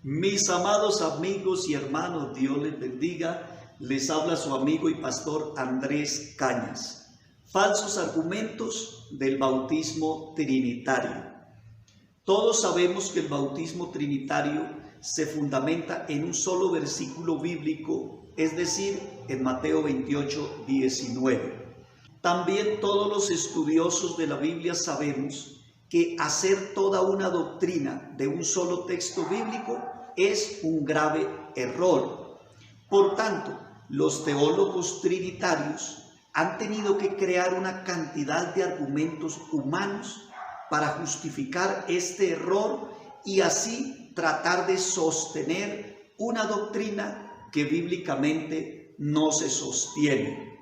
Mis amados amigos y hermanos, Dios les bendiga. Les habla su amigo y pastor Andrés Cañas. Falsos argumentos del bautismo trinitario. Todos sabemos que el bautismo trinitario se fundamenta en un solo versículo bíblico, es decir, en Mateo 28, 19. También todos los estudiosos de la Biblia sabemos que hacer toda una doctrina de un solo texto bíblico es un grave error. Por tanto, los teólogos trinitarios han tenido que crear una cantidad de argumentos humanos para justificar este error y así tratar de sostener una doctrina que bíblicamente no se sostiene.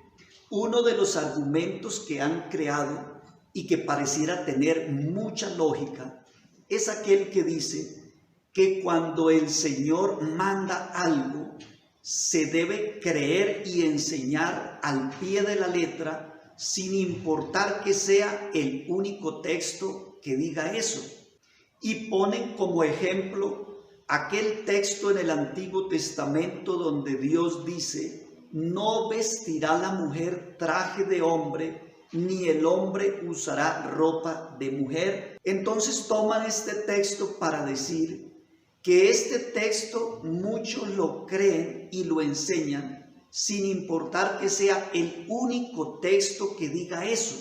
Uno de los argumentos que han creado y que pareciera tener mucha lógica es aquel que dice que cuando el Señor manda algo, se debe creer y enseñar al pie de la letra, sin importar que sea el único texto que diga eso. Y ponen como ejemplo aquel texto en el Antiguo Testamento donde Dios dice: no vestirá la mujer traje de hombre, ni el hombre usará ropa de mujer. Entonces toman este texto para decir que este texto muchos lo creen y lo enseñan sin importar que sea el único texto que diga eso.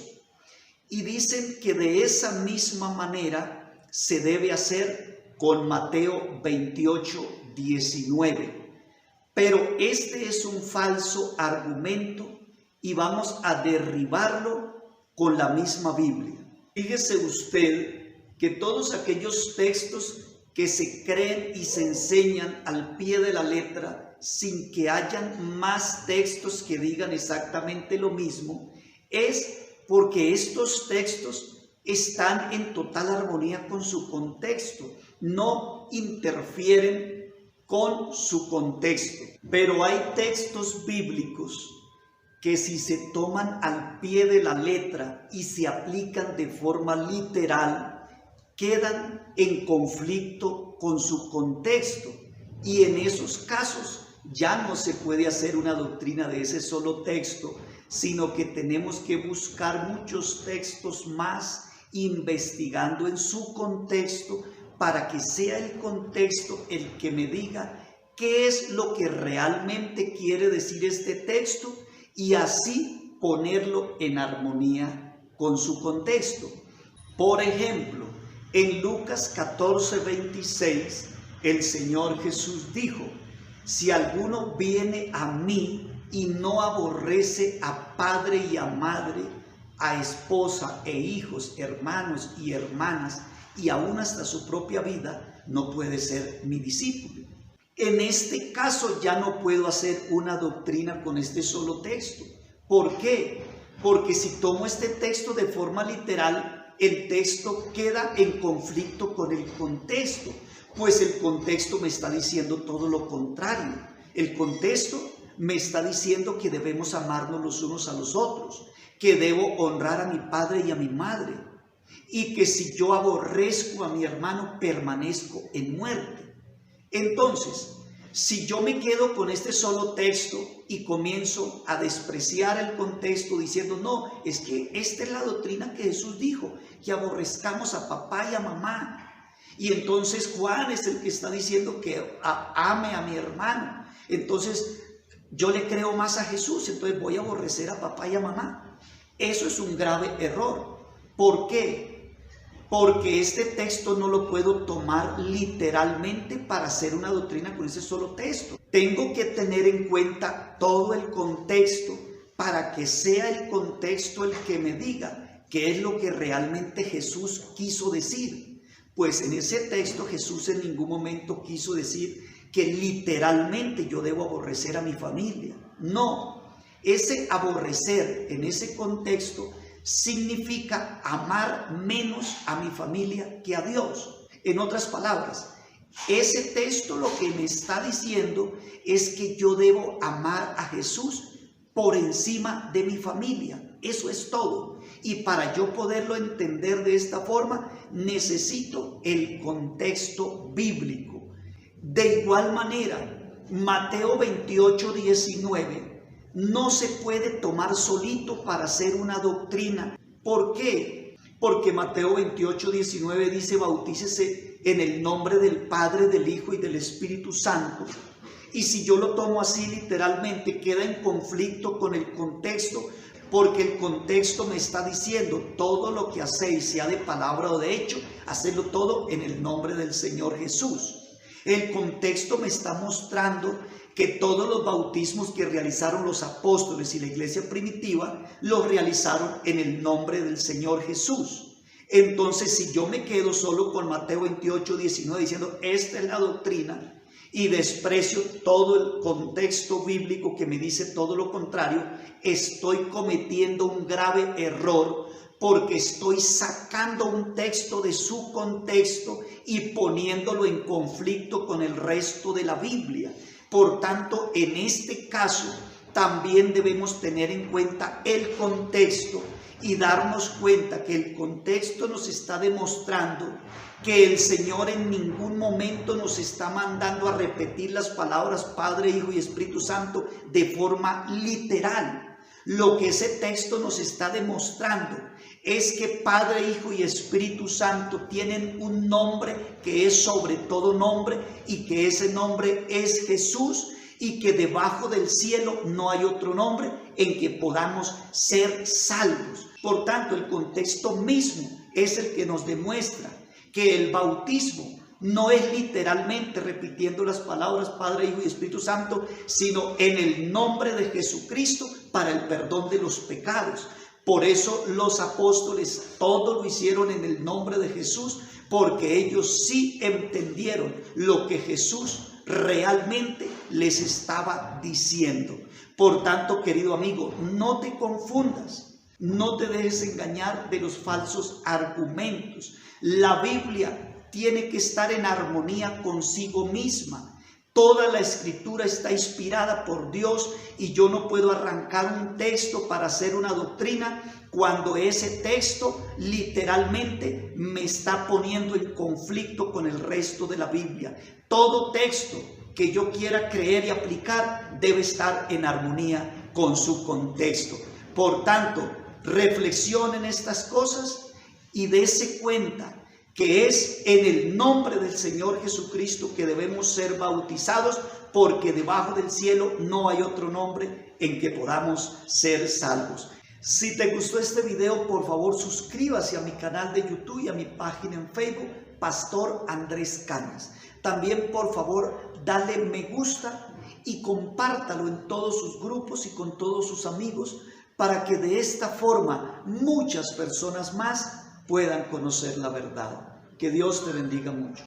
Y dicen que de esa misma manera se debe hacer con Mateo 28, 19. Pero este es un falso argumento y vamos a derribarlo con la misma Biblia. Fíjese usted que todos aquellos textos que se creen y se enseñan al pie de la letra sin que hayan más textos que digan exactamente lo mismo, es porque estos textos están en total armonía con su contexto, no interfieren con su contexto. Pero hay textos bíblicos que si se toman al pie de la letra y se aplican de forma literal, quedan en conflicto con su contexto, y en esos casos ya no se puede hacer una doctrina de ese solo texto, sino que tenemos que buscar muchos textos más, investigando en su contexto, para que sea el contexto el que me diga qué es lo que realmente quiere decir este texto, y así ponerlo en armonía con su contexto. Por ejemplo, en Lucas 14, 26, el Señor Jesús dijo: si alguno viene a mí y no aborrece a padre y a madre, a esposa e hijos, hermanos y hermanas, y aún hasta su propia vida, no puede ser mi discípulo. En este caso ya no puedo hacer una doctrina con este solo texto. ¿Por qué? Porque si tomo este texto de forma literal, el texto queda en conflicto con el contexto, pues el contexto me está diciendo todo lo contrario. El contexto me está diciendo que debemos amarnos los unos a los otros, que debo honrar a mi padre y a mi madre, y que si yo aborrezco a mi hermano, permanezco en muerte. Entonces, si yo me quedo con este solo texto y comienzo a despreciar el contexto diciendo: no, es que esta es la doctrina que Jesús dijo, que aborrezcamos a papá y a mamá, y entonces Juan es el que está diciendo que ame a mi hermano, entonces yo le creo más a Jesús, entonces voy a aborrecer a papá y a mamá. Eso es un grave error. ¿Por qué? Porque este texto no lo puedo tomar literalmente para hacer una doctrina con ese solo texto. Tengo que tener en cuenta todo el contexto para que sea el contexto el que me diga qué es lo que realmente Jesús quiso decir. Pues en ese texto Jesús en ningún momento quiso decir que literalmente yo debo aborrecer a mi familia. No, ese aborrecer en ese contexto significa amar menos a mi familia que a Dios. En otras palabras, ese texto lo que me está diciendo es que yo debo amar a Jesús por encima de mi familia. Eso es todo. Y para yo poderlo entender de esta forma, necesito el contexto bíblico. De igual manera, Mateo 28, 19 no se puede tomar solito para hacer una doctrina. ¿Por qué? Porque Mateo 28, 19 dice: bautícese en el nombre del Padre, del Hijo y del Espíritu Santo. Y si yo lo tomo así literalmente, queda en conflicto con el contexto, porque el contexto me está diciendo: todo lo que hacéis, sea de palabra o de hecho, hacedlo todo en el nombre del Señor Jesús. El contexto me está mostrando que todos los bautismos que realizaron los apóstoles y la iglesia primitiva, los realizaron en el nombre del Señor Jesús. Entonces, si yo me quedo solo con Mateo 28, 19 diciendo: esta es la doctrina, y desprecio todo el contexto bíblico que me dice todo lo contrario, estoy cometiendo un grave error, porque estoy sacando un texto de su contexto y poniéndolo en conflicto con el resto de la Biblia. Por tanto, en este caso también debemos tener en cuenta el contexto y darnos cuenta que el contexto nos está demostrando que el Señor en ningún momento nos está mandando a repetir las palabras Padre, Hijo y Espíritu Santo de forma literal. Lo que ese texto nos está demostrando es que Padre, Hijo y Espíritu Santo tienen un nombre que es sobre todo nombre, y que ese nombre es Jesús, y que debajo del cielo no hay otro nombre en que podamos ser salvos. Por tanto, el contexto mismo es el que nos demuestra que el bautismo no es literalmente repitiendo las palabras Padre, Hijo y Espíritu Santo, sino en el nombre de Jesucristo para el perdón de los pecados. Por eso los apóstoles todo lo hicieron en el nombre de Jesús, porque ellos sí entendieron lo que Jesús realmente les estaba diciendo. Por tanto, querido amigo, no te confundas, no te dejes engañar de los falsos argumentos. La Biblia tiene que estar en armonía consigo misma. Toda la escritura está inspirada por Dios, y yo no puedo arrancar un texto para hacer una doctrina cuando ese texto literalmente me está poniendo en conflicto con el resto de la Biblia. Todo texto que yo quiera creer y aplicar debe estar en armonía con su contexto. Por tanto, reflexionen estas cosas y dése cuenta que es en el nombre del Señor Jesucristo que debemos ser bautizados, porque debajo del cielo no hay otro nombre en que podamos ser salvos. Si te gustó este video, por favor suscríbase a mi canal de YouTube y a mi página en Facebook, Pastor Andrés Cañas. También, por favor, dale me gusta y compártalo en todos sus grupos y con todos sus amigos, para que de esta forma muchas personas más puedan conocer la verdad. Que Dios te bendiga mucho.